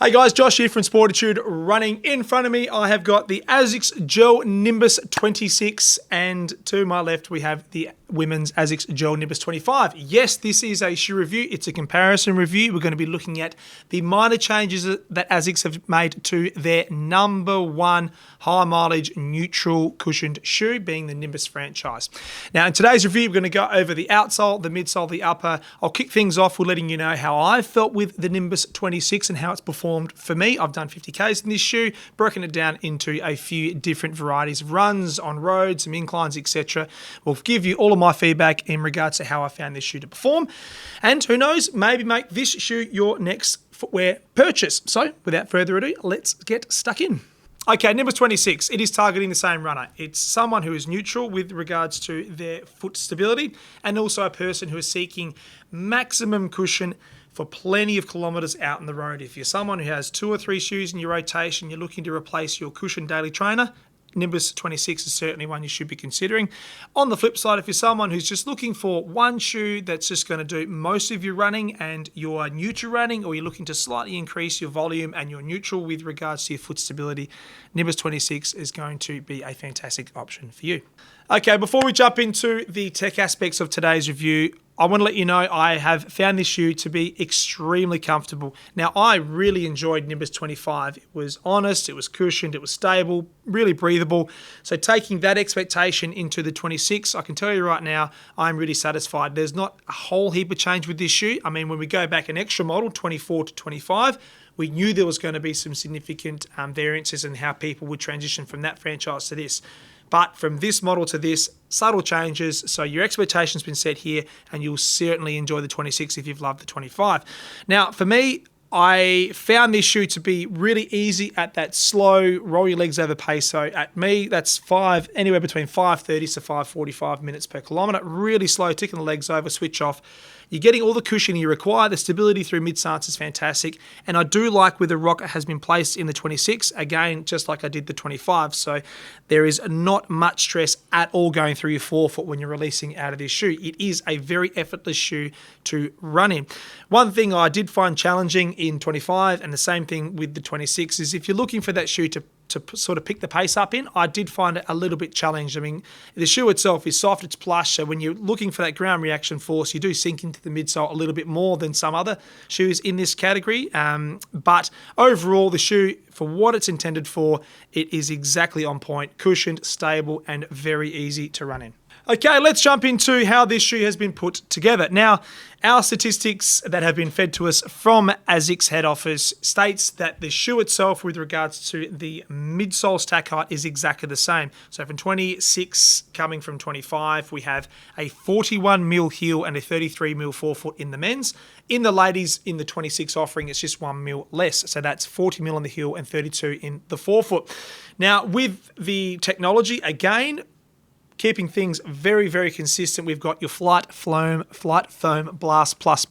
Hey guys, Josh here from Sportitude. Running in front of me, I have got the Asics Gel Nimbus 26, and to my left we have the women's Asics Gel Nimbus 25. Yes, this is a shoe review. It's a comparison review. We're going to be looking at the minor changes that Asics have made to their #1 high mileage neutral cushioned shoe, being the Nimbus franchise. Now in today's review, we're going to go over the outsole, the midsole, the upper. I'll kick things off with letting you know how I felt with the Nimbus 26 and how it's performed for me. I've done 50Ks in this shoe, broken it down into a few different varieties of runs on roads, some inclines, etc. We'll give you all of my feedback in regards to how I found this shoe to perform. And who knows, maybe make this shoe your next footwear purchase. So without further ado, let's get stuck in. Okay, Nimbus 26, it is targeting the same runner. It's someone who is neutral with regards to their foot stability, and also a person who is seeking maximum cushion for plenty of kilometres out on the road. If you're someone who has 2 or 3 shoes in your rotation, you're looking to replace your cushion daily trainer, Nimbus 26 is certainly one you should be considering. On the flip side, if you're someone who's just looking for one shoe that's just going to do most of your running and you're new to running, or you're looking to slightly increase your volume and you're neutral with regards to your foot stability, Nimbus 26 is going to be a fantastic option for you. Okay, before we jump into the tech aspects of today's review, I want to let you know I have found this shoe to be extremely comfortable. Now, I really enjoyed Nimbus 25. It was honest, it was cushioned, it was stable, really breathable. So taking that expectation into the 26, I can tell you right now, I'm really satisfied. There's not a whole heap of change with this shoe. I mean, when we go back an extra model, 24 to 25, we knew there was going to be some significant variances in how people would transition from that franchise to this. But from this model to this, subtle changes. So your expectation's been set here, and you'll certainly enjoy the 26 if you've loved the 25. Now, for me, I found this shoe to be really easy at that slow, roll your legs over pace. So at me, that's anywhere between 5:30 to 5:45 minutes per kilometre. Really slow, ticking the legs over, switch off. You're getting all the cushioning you require. The stability through mid-stance is fantastic. And I do like where the rocker has been placed in the 26. Again, just like I did the 25. So there is not much stress at all going through your forefoot when you're releasing out of this shoe. It is a very effortless shoe to run in. One thing I did find challenging in 25, and the same thing with the 26, is if you're looking for that shoe to sort of pick the pace up in, I did find it a little bit challenged. I mean, the shoe itself is soft, it's plush, so when you're looking for that ground reaction force, you do sink into the midsole a little bit more than some other shoes in this category. But overall, the shoe, for what it's intended for, it is exactly on point, cushioned, stable, and very easy to run in. Okay, let's jump into how this shoe has been put together. Now, our statistics that have been fed to us from Asics head office states that the shoe itself, with regards to the midsole stack height, is exactly the same. So from 26 coming from 25, we have a 41mm heel and a 33mm forefoot in the men's. In the ladies, in the 26 offering, it's just 1mm less. So that's 40mm on the heel and 32 in the forefoot. Now, with the technology, again, keeping things very, very consistent, we've got your Flight Foam Blast Plus,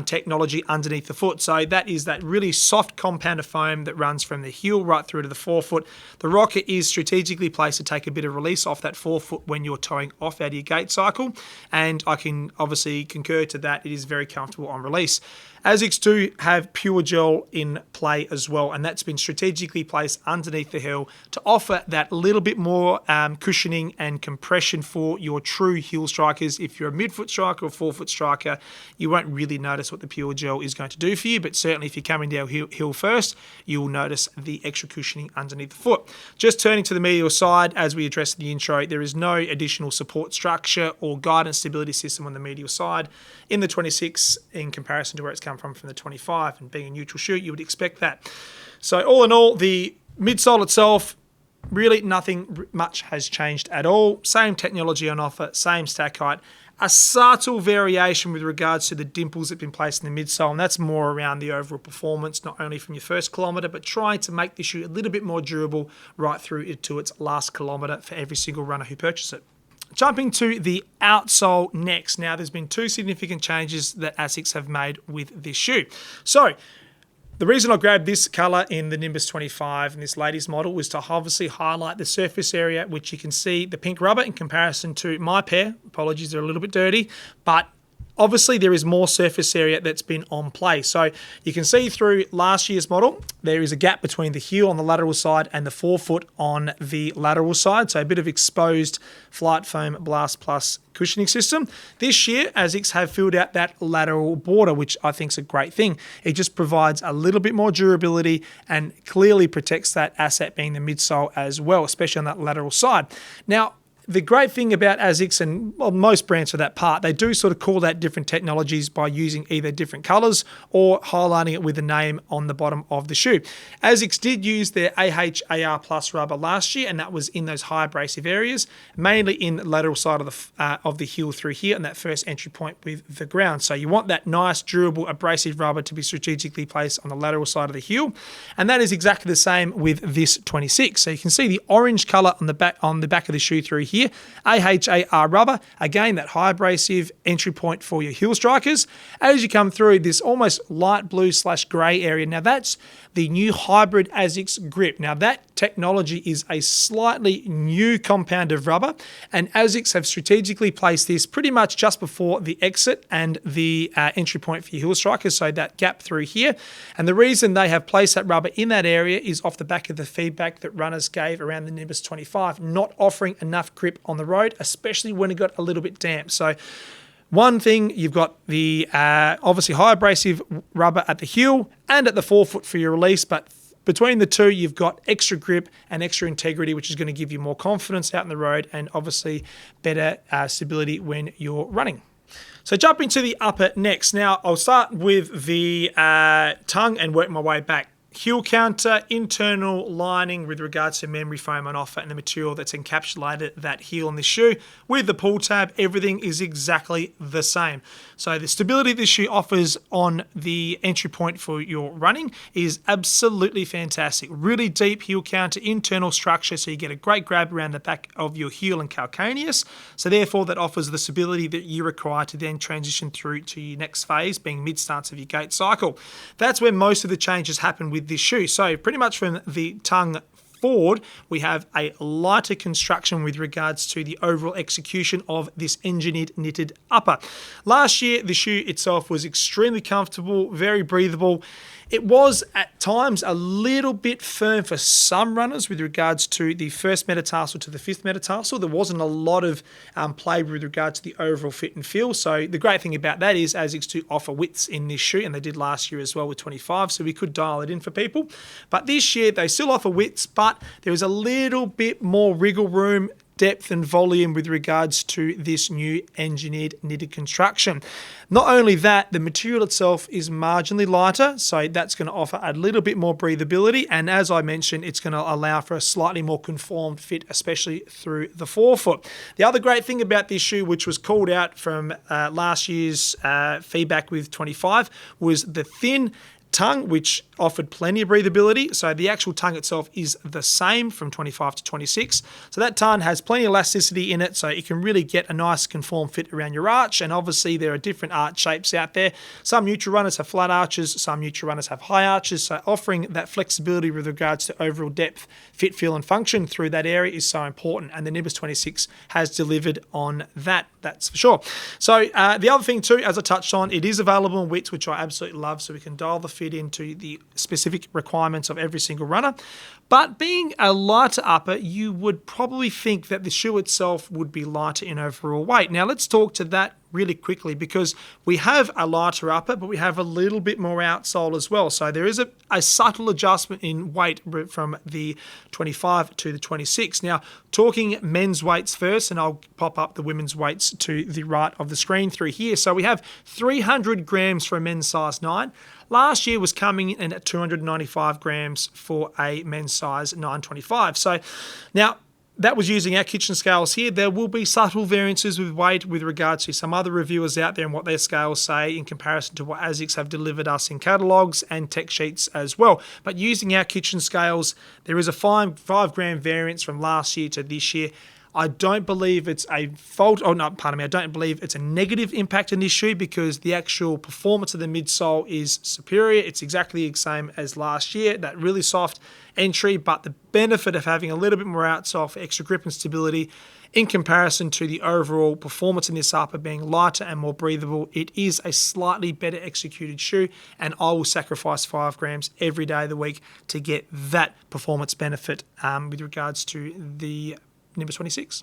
technology underneath the foot. So that is that really soft compound of foam that runs from the heel right through to the forefoot. The rocker is strategically placed to take a bit of release off that forefoot when you're towing off out of your gait cycle. And I can obviously concur to that. It is very comfortable on release. Asics do have pure gel in play as well, and that's been strategically placed underneath the heel to offer that little bit more cushioning and compression for your true heel strikers. If you're a midfoot striker or forefoot striker, you won't really notice what the pure gel is going to do for you, but certainly if you're coming down heel first, you'll notice the extra cushioning underneath the foot. Just turning to the medial side, as we addressed in the intro, there is no additional support structure or guidance stability system on the medial side in the 26 in comparison to where it's come from the 25, and being a neutral shoe, you would expect that. So all in all, the midsole itself, really nothing much has changed at all. Same technology on offer, same stack height. A subtle variation with regards to the dimples that have been placed in the midsole, and that's more around the overall performance, not only from your first kilometre, but trying to make the shoe a little bit more durable right through to its last kilometre for every single runner who purchases it. Jumping to the outsole next. Now, there's been 2 significant changes that Asics have made with this shoe. So, the reason I grabbed this colour in the Nimbus 25 in this ladies model was to obviously highlight the surface area, which you can see the pink rubber in comparison to my pair. Apologies, they're a little bit dirty, but obviously there is more surface area that's been on play. So you can see through last year's model, there is a gap between the heel on the lateral side and the forefoot on the lateral side. So a bit of exposed Flight Foam Blast Plus cushioning system. This year, Asics have filled out that lateral border, which I think is a great thing. It just provides a little bit more durability and clearly protects that asset being the midsole as well, especially on that lateral side. Now, the great thing about Asics and most brands for that part, they do sort of call out different technologies by using either different colors or highlighting it with a name on the bottom of the shoe. Asics did use their AHAR Plus rubber last year, and that was in those high abrasive areas, mainly in the lateral side of the heel through here and that first entry point with the ground. So you want that nice, durable, abrasive rubber to be strategically placed on the lateral side of the heel, and that is exactly the same with this 26. So you can see the orange color on the back of the shoe through here. AHAR rubber, again, that high abrasive entry point for your heel strikers. As you come through this almost light blue / grey area, now that's the new hybrid Asics grip. Now that technology is a slightly new compound of rubber, and Asics have strategically placed this pretty much just before the exit and the entry point for your heel strikers, so that gap through here. And the reason they have placed that rubber in that area is off the back of the feedback that runners gave around the Nimbus 25, not offering enough grip on the road, especially when it got a little bit damp. So one thing, you've got the obviously high abrasive rubber at the heel and at the forefoot for your release, but between the two, you've got extra grip and extra integrity, which is going to give you more confidence out in the road and obviously better stability when you're running. So jumping to the upper next. Now, I'll start with the tongue and work my way back. Heel counter, internal lining with regards to memory foam on offer and the material that's encapsulated that heel on this shoe. With the pull tab, everything is exactly the same. So the stability this shoe offers on the entry point for your running is absolutely fantastic. Really deep heel counter, internal structure, so you get a great grab around the back of your heel and calcaneus. So therefore, that offers the stability that you require to then transition through to your next phase, being mid-stance of your gait cycle. That's where most of the changes happen with this shoe. So pretty much from the tongue forward, we have a lighter construction with regards to the overall execution of this engineered knitted upper. Last year, the shoe itself was extremely comfortable, very breathable. It was at times a little bit firm for some runners with regards to the first metatarsal to the fifth metatarsal. There wasn't a lot of play with regards to the overall fit and feel. So the great thing about that is Asics do offer widths in this shoe, and they did last year as well with 25, so we could dial it in for people. But this year they still offer widths, but there was a little bit more wriggle room, depth and volume with regards to this new engineered knitted construction. Not only that, the material itself is marginally lighter, so that's going to offer a little bit more breathability, and as I mentioned, it's going to allow for a slightly more conformed fit, especially through the forefoot. The other great thing about this shoe, which was called out from last year's feedback with 25, was the thin tongue, which offered plenty of breathability. So the actual tongue itself is the same from 25 to 26. So that tongue has plenty of elasticity in it, so it can really get a nice conformed fit around your arch. And obviously there are different arch shapes out there. Some neutral runners have flat arches, some neutral runners have high arches. So offering that flexibility with regards to overall depth, fit, feel, and function through that area is so important. And the Nimbus 26 has delivered on that, that's for sure. So the other thing too, as I touched on, it is available in widths, which I absolutely love, so we can dial the fit into the specific requirements of every single runner. But being a lighter upper, you would probably think that the shoe itself would be lighter in overall weight. Now let's talk to that really quickly, because we have a lighter upper, but we have a little bit more outsole as well. So there is a subtle adjustment in weight from the 25 to the 26. Now, talking men's weights first, and I'll pop up the women's weights to the right of the screen through here. So we have 300 grams for a men's size 9. Last year was coming in at 295 grams for a men's size 925. So now, that was using our kitchen scales here. There will be subtle variances with weight with regards to some other reviewers out there and what their scales say in comparison to what Asics have delivered us in catalogues and tech sheets as well. But using our kitchen scales, there is a 5 gram variance from last year to this year. I don't believe it's a fault, or not, pardon me, I don't believe it's a negative impact in this shoe because the actual performance of the midsole is superior. It's exactly the same as last year, that really soft entry, but the benefit of having a little bit more outsole for extra grip and stability in comparison to the overall performance in this upper being lighter and more breathable, it is a slightly better executed shoe, and I will sacrifice 5 grams every day of the week to get that performance benefit with regards to the Nimbus 26.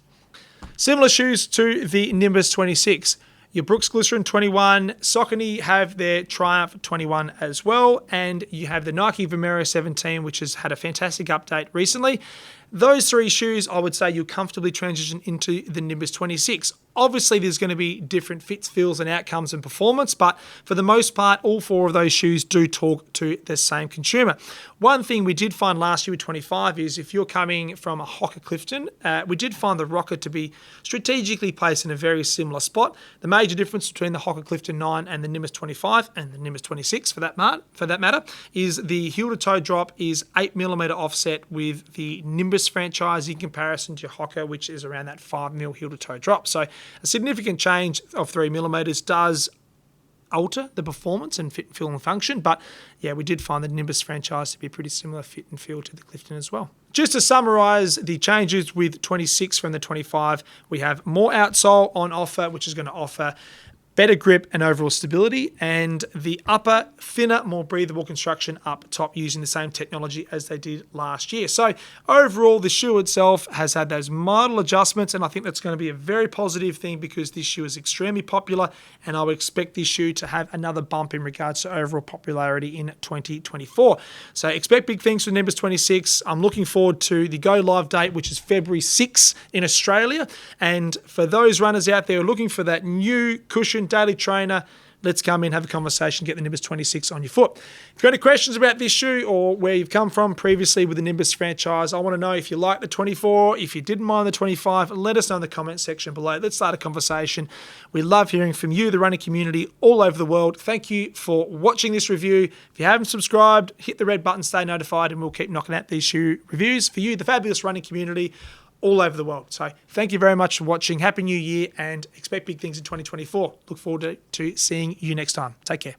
Similar shoes to the Nimbus 26. Your Brooks Glycerin 21, Saucony have their Triumph 21 as well, and you have the Nike Vomero 17, which has had a fantastic update recently. Those 3 shoes, I would say you'll comfortably transition into the Nimbus 26. Obviously, there's going to be different fits, feels, and outcomes and performance, but for the most part, all 4 of those shoes do talk to the same consumer. One thing we did find last year with 25 is if you're coming from a Hoka Clifton, we did find the rocker to be strategically placed in a very similar spot. The major difference between the Hoka Clifton 9 and the Nimbus 25 and the Nimbus 26 for that matter is the heel-to-toe drop is 8mm offset with the Nimbus franchise in comparison to Hoka, which is around that 5mm heel-to-toe drop. So a significant change of 3mm does alter the performance and fit and feel and function, but yeah, we did find the Nimbus franchise to be pretty similar fit and feel to the Clifton as well. Just to summarise the changes with 26 from the 25, we have more outsole on offer, which is going to offer better grip and overall stability, and the upper, thinner, more breathable construction up top using the same technology as they did last year. So overall, the shoe itself has had those model adjustments, and I think that's going to be a very positive thing because this shoe is extremely popular, and I would expect this shoe to have another bump in regards to overall popularity in 2024. So expect big things for Nimbus 26. I'm looking forward to the go live date, which is February 6 in Australia, and for those runners out there looking for that new cushion daily trainer, let's come in, have a conversation, get the Nimbus 26 on your foot. If you've got any questions about this shoe or where you've come from previously with the Nimbus franchise, I want to know if you like the 24, if you didn't mind the 25, let us know in the comment section below. Let's start a conversation. We love hearing from you, the running community all over the world. Thank you for watching this review. If you haven't subscribed, hit the red button, stay notified, and we'll keep knocking out these shoe reviews for you, the fabulous running community all over the world. So thank you very much for watching. Happy New Year, and expect big things in 2024. Look forward to seeing you next time. Take care.